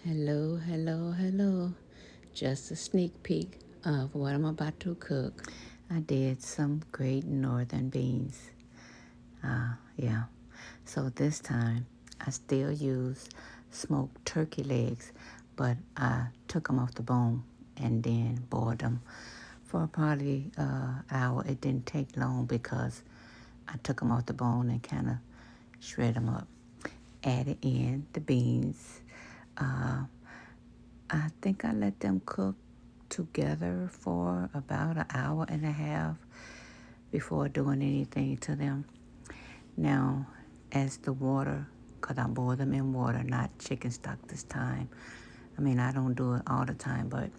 Hello, hello, hello. Just a sneak peek of what I'm about to cook. I did some great northern beans. Yeah. So this time I still use smoked turkey legs, but I took them off the bone and then boiled them for probably an hour. It didn't take long because I took them off the bone and kind of shred them up. Added in the beans. Uh, I think I let them cook together for about an hour and a half before doing anything to them. Now, as the water, because I boil them in water, not chicken stock this time. I mean, I don't do it all the time, but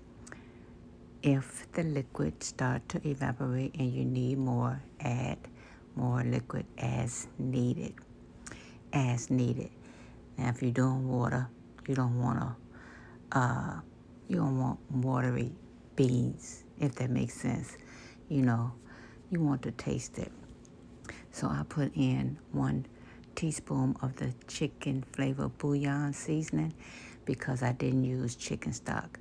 if the liquid start to evaporate and you need more, add more liquid as needed. As needed. Now, if you're doing water, you don't want to you don't want watery beans, if that makes sense. You know, you want to taste it. So I put in 1 teaspoon of the chicken flavor bouillon seasoning because I didn't use chicken stock,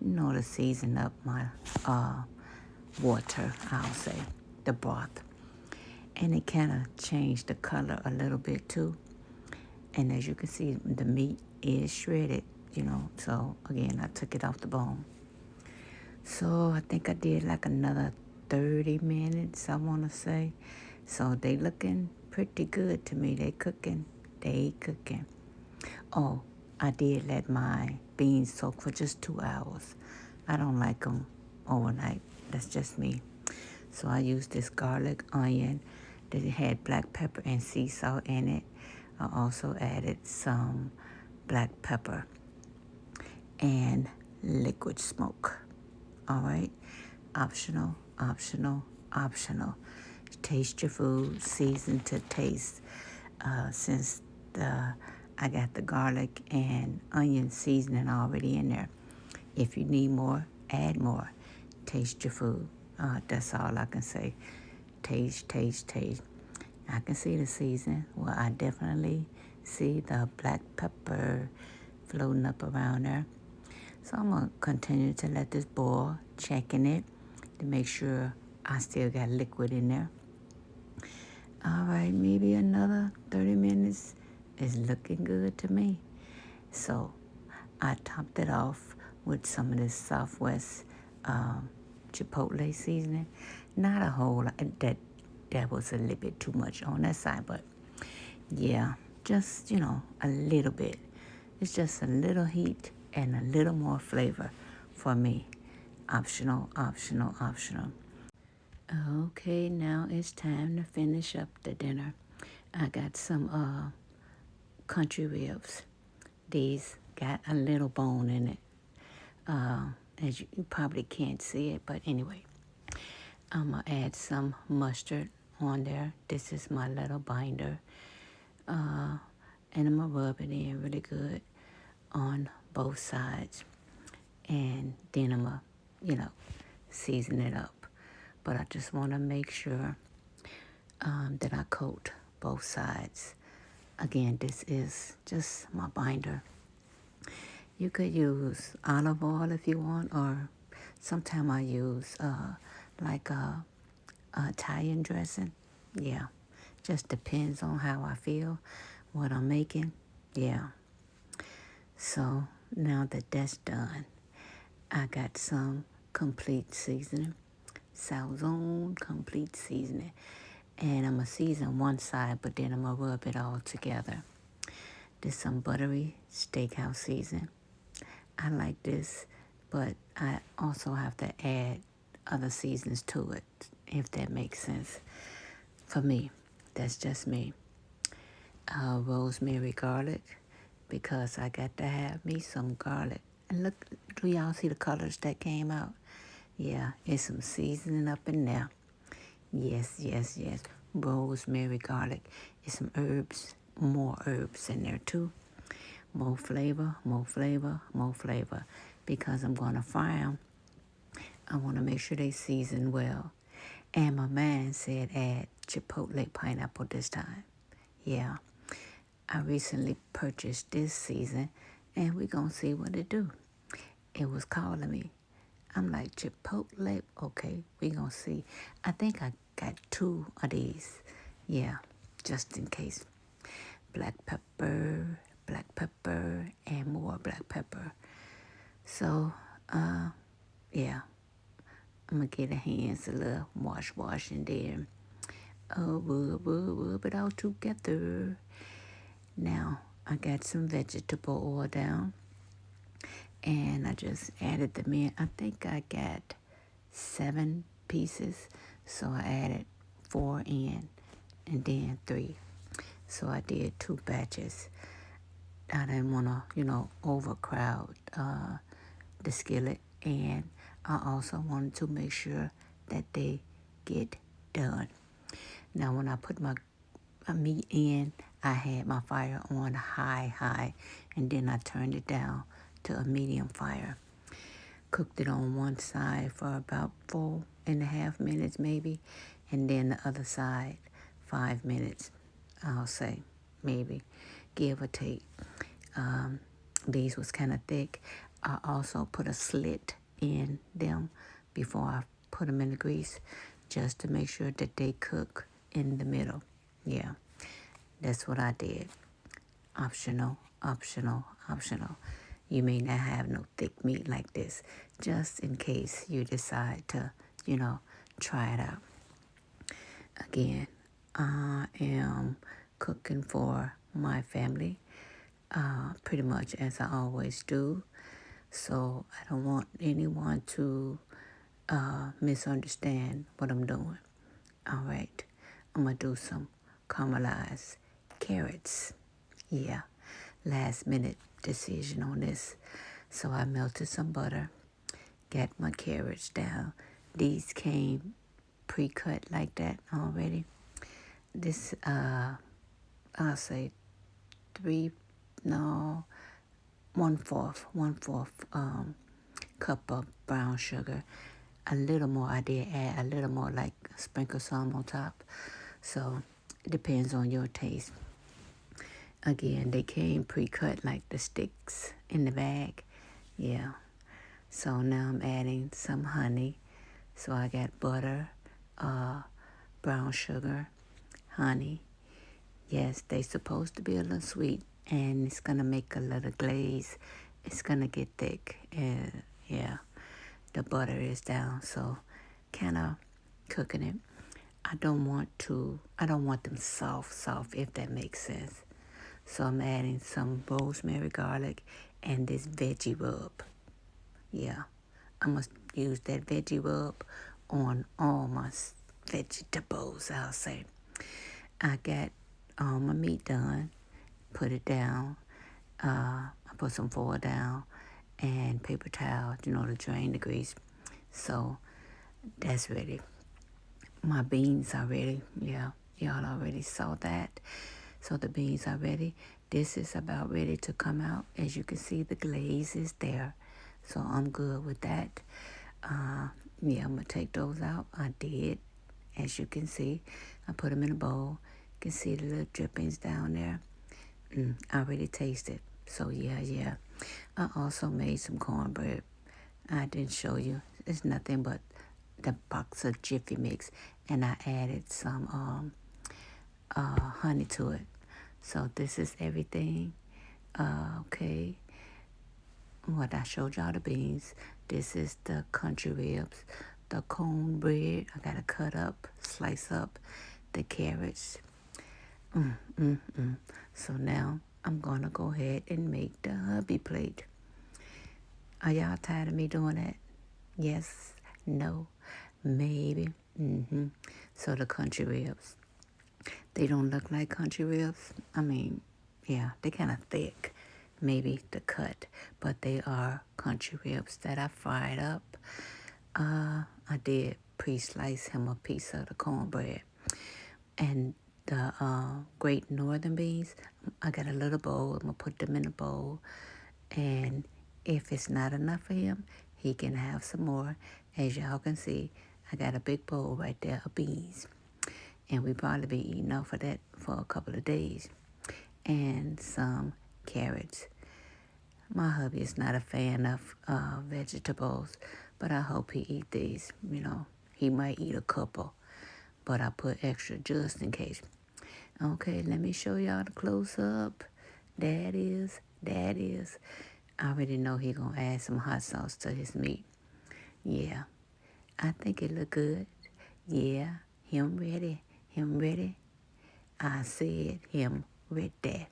to season up my water, I'll say, the broth. And it kind of changed the color a little bit too. And as you can see, the meat is shredded, so again, I took it off the bone. So I think I did like another 30 minutes, I want to say. So they looking pretty good to me. They cooking. Oh, I did let my beans soak for just 2 hours. I don't like them overnight. That's just me. So I used this garlic, onion that had black pepper and sea salt in it. I also added some black pepper and liquid smoke. All right, optional, optional, optional. Taste your food, season to taste. Since I got the garlic and onion seasoning already in there. If you need more, add more. Taste your food. That's all I can say. Taste, taste, taste. I can see the season. Well, I definitely see the black pepper floating up around there. So I'm going to continue to let this boil, checking it to make sure I still got liquid in there. All right, maybe another 30 minutes is looking good to me. So I topped it off with some of this Southwest chipotle seasoning. Not a whole lot. That was a little bit too much on that side, but yeah, just, a little bit. It's just a little heat and a little more flavor for me. Optional, optional, optional. Okay, now it's time to finish up the dinner. I got some country ribs. These got a little bone in it. As you probably can't see it, but anyway. I'm going to add some mustard on there. This is my little binder. And I'm going to rub it in really good on both sides. And then I'm going to, season it up. But I just want to make sure that I coat both sides. Again, this is just my binder. You could use olive oil if you want, or sometimes I use like Italian dressing. Yeah, just depends on how I feel, what I'm making. Yeah. So now that that's done, I got some complete seasoning, Salzone complete seasoning. And I'm going to season one side, but then I'm going to rub it all together. There's some buttery steakhouse seasoning. I like this, but I also have to add other seasons to it, if that makes sense. For me, that's just me. Rosemary garlic, because I got to have me some garlic. And look, do y'all see the colors that came out? Yeah, it's some seasoning up in there. Yes, yes, yes. Rosemary garlic. It's some herbs, more herbs in there too. More flavor, more flavor, more flavor. Because I'm going to fry them, I want to make sure they season well. And my man said add chipotle pineapple this time. Yeah, I recently purchased this season and we're going to see what it do. It was calling me. I'm like, Chipotle? Okay, we're going to see. I think I got 2 of these. Yeah, just in case. Black pepper, and more black pepper. So, yeah, I'm going to get the hands a little wash and then rub it all together. Now, I got some vegetable oil down, and I just added them in. I think I got 7 pieces, so I added 4 in, and then 3. So I did 2 batches. I didn't want to, overcrowd the skillet, and I also wanted to make sure that they get done. Now, when I put my meat in, I had my fire on high, and then I turned it down to a medium fire. Cooked it on one side for about 4.5 minutes maybe, and then the other side 5 minutes, I'll say, maybe, give or take. These was kind of thick. I also put a slit in them before I put them in the grease, just to make sure that they cook in the middle. Yeah, that's what I did. Optional. You may not have no thick meat like this, just in case you decide to, try it out. Again, I am cooking for my family, pretty much as I always do. So I don't want anyone to misunderstand what I'm doing. All right, I'm going to do some caramelized carrots. Yeah, last minute decision on this. So I melted some butter, got my carrots down. These came pre-cut like that already. This, I'll say 1/4 cup of brown sugar. A little more, I did add a little more, like sprinkle some on top. So it depends on your taste. Again, they came pre-cut like the sticks in the bag. Yeah. So now I'm adding some honey. So I got butter, brown sugar, honey. Yes, they supposed to be a little sweet, and it's going to make a little glaze. It's going to get thick. And yeah, the butter is down, so kind of cooking it. I don't want them soft, if that makes sense. So I'm adding some rosemary, garlic, and this veggie rub. Yeah, I'm going to use that veggie rub on all my vegetables, I'll say. I got all my meat done, put it down. I put some foil down and paper towel, to drain the grease. So that's ready. My beans are ready. Yeah, y'all already saw that. So the beans are ready. This is about ready to come out. As you can see, the glaze is there. So I'm good with that. Yeah, I'm going to take those out. I did. As you can see, I put them in a bowl. You can see the little drippings down there. I already tasted. So yeah. I also made some cornbread. I didn't show you. It's nothing but the box of Jiffy Mix, and I added some honey to it. So this is everything. Okay. What I showed y'all the beans. This is the country ribs, the cornbread. I gotta cut up, slice up the carrots. So now I'm gonna go ahead and make the hubby plate. Are y'all tired of me doing that? Yes, no, maybe. So the country ribs. They don't look like country ribs. I mean, yeah, they're kind of thick, maybe the cut, but they are country ribs that I fried up. I did pre-slice him a piece of the cornbread. And the great northern beans, I got a little bowl. I'm going to put them in a bowl. And if it's not enough for him, he can have some more. As y'all can see, I got a big bowl right there of beans. And we probably be eating off of that for a couple of days. And some carrots. My hubby is not a fan of vegetables, but I hope he eat these. He might eat a couple, but I put extra just in case. Okay, let me show y'all the close up. That is. I already know he gonna add some hot sauce to his meat. Yeah, I think it look good. Yeah, him ready. I said him ready.